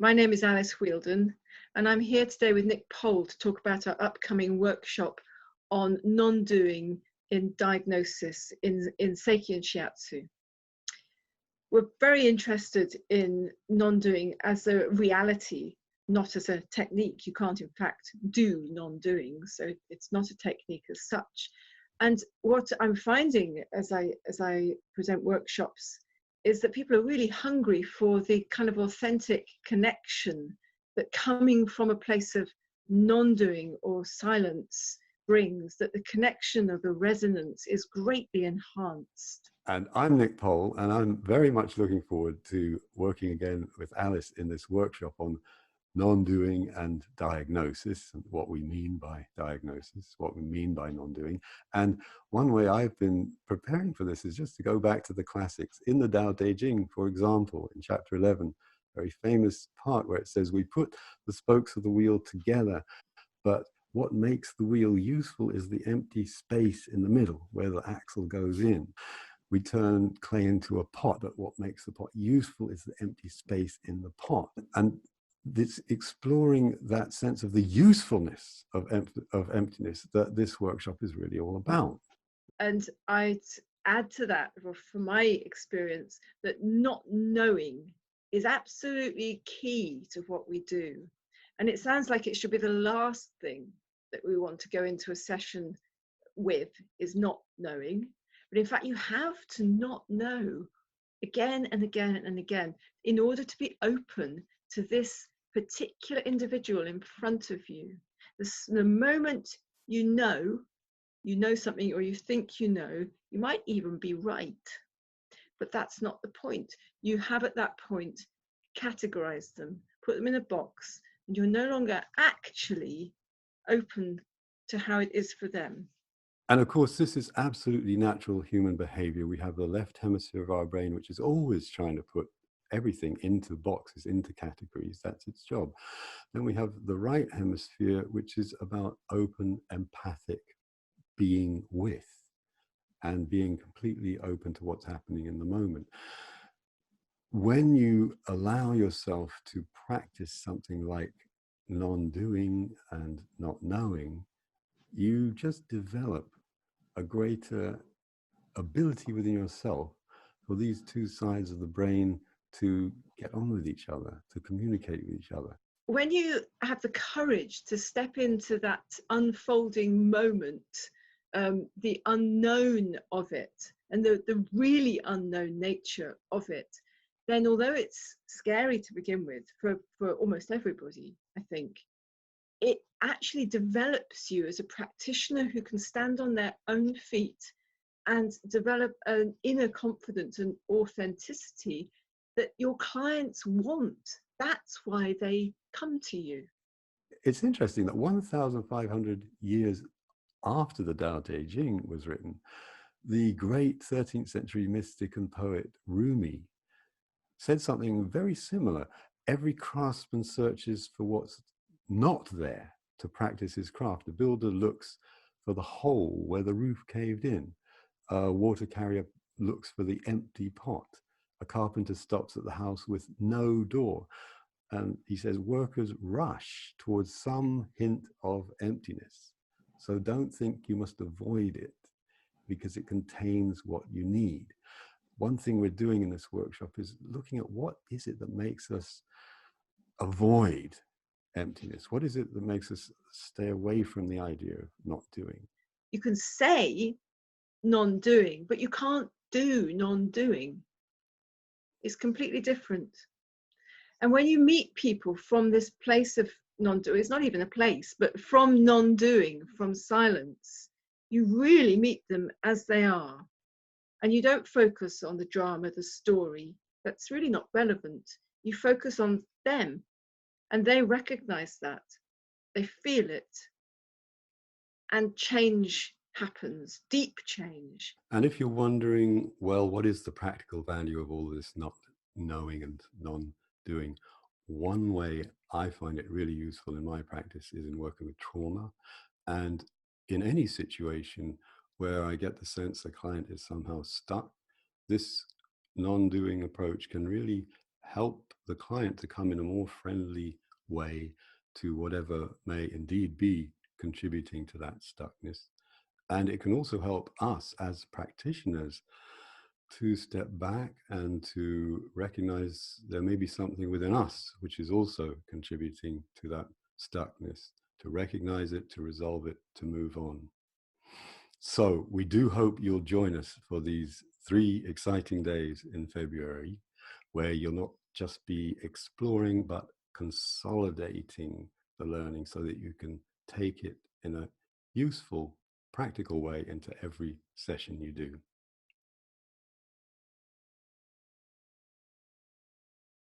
My name is Alice Wheeldon, and I'm here today with Nick Pohl to talk about our upcoming workshop on non-doing in diagnosis in Sei-Ki and Shiatsu. We're very interested in non-doing as a reality, not as a technique. You can't, in fact, do non-doing, so it's not a technique as such. And what I'm finding as I present workshops is that people are really hungry for the kind of authentic connection that coming from a place of non-doing or silence brings, that the connection of the resonance is greatly enhanced. And I'm Nick Pohl, and I'm very much looking forward to working again with Alice in this workshop on non-doing and diagnosis, and what we mean by diagnosis, what we mean by non-doing. And one way I've been preparing for this is just to go back to the classics. In the Tao Te Ching, for example, in chapter 11, very famous part where it says, we put the spokes of the wheel together, but what makes the wheel useful is the empty space in the middle where the axle goes in. We turn clay into a pot, but what makes the pot useful is the empty space in the pot. And this exploring that sense of the usefulness of emptiness that this workshop is really all about. And I'd add to that, from my experience, that not knowing is absolutely key to what we do. And it sounds like it should be the last thing that we want to go into a session with, is not knowing. But in fact, you have to not know again and again and again in order to be open to this particular individual in front of you. The moment you know something, or you think you know, you might even be right. But that's not the point. You have at that point categorized them, put them in a box, and you're no longer actually open to how it is for them. And of course, this is absolutely natural human behavior. We have the left hemisphere of our brain, which is always trying to put everything into boxes, into categories. That's its job. Then we have the right hemisphere, which is about open, empathic being with and being completely open to what's happening in the moment. When you allow yourself to practice something like non-doing and not knowing, you just develop a greater ability within yourself for these two sides of the brain to get on with each other, to communicate with each other. When you have the courage to step into that unfolding moment, the unknown of it, and the really unknown nature of it, then although it's scary to begin with for almost everybody, I think, it actually develops you as a practitioner who can stand on their own feet and develop an inner confidence and authenticity that your clients want. That's why they come to you. It's interesting that 1,500 years after the Tao Te Ching was written, the great 13th century mystic and poet Rumi said something very similar. Every craftsman searches for what's not there to practice his craft. The builder looks for the hole where the roof caved in. A water carrier looks for the empty pot. A carpenter stops at the house with no door. And he says, workers rush towards some hint of emptiness. So don't think you must avoid it because it contains what you need. One thing we're doing in this workshop is looking at what is it that makes us avoid emptiness? What is it that makes us stay away from the idea of not doing? You can say non-doing, but you can't do non-doing. It's completely different. And when you meet people from this place of non-doing, it's not even a place, but from non-doing, from silence, you really meet them as they are. And you don't focus on the drama, the story. That's really not relevant. You focus on them, and they recognize that. They feel it. And change happens, deep change. And if you're wondering, well, what is the practical value of all this not knowing and non-doing? One way I find it really useful in my practice is in working with trauma. And in any situation where I get the sense the client is somehow stuck, this non-doing approach can really help the client to come in a more friendly way to whatever may indeed be contributing to that stuckness. And it can also help us as practitioners to step back and to recognize there may be something within us which is also contributing to that stuckness, to recognize it, to resolve it, to move on. So we do hope you'll join us for these 3 exciting days in February, where you'll not just be exploring, but consolidating the learning so that you can take it in a useful, practical way into every session you do.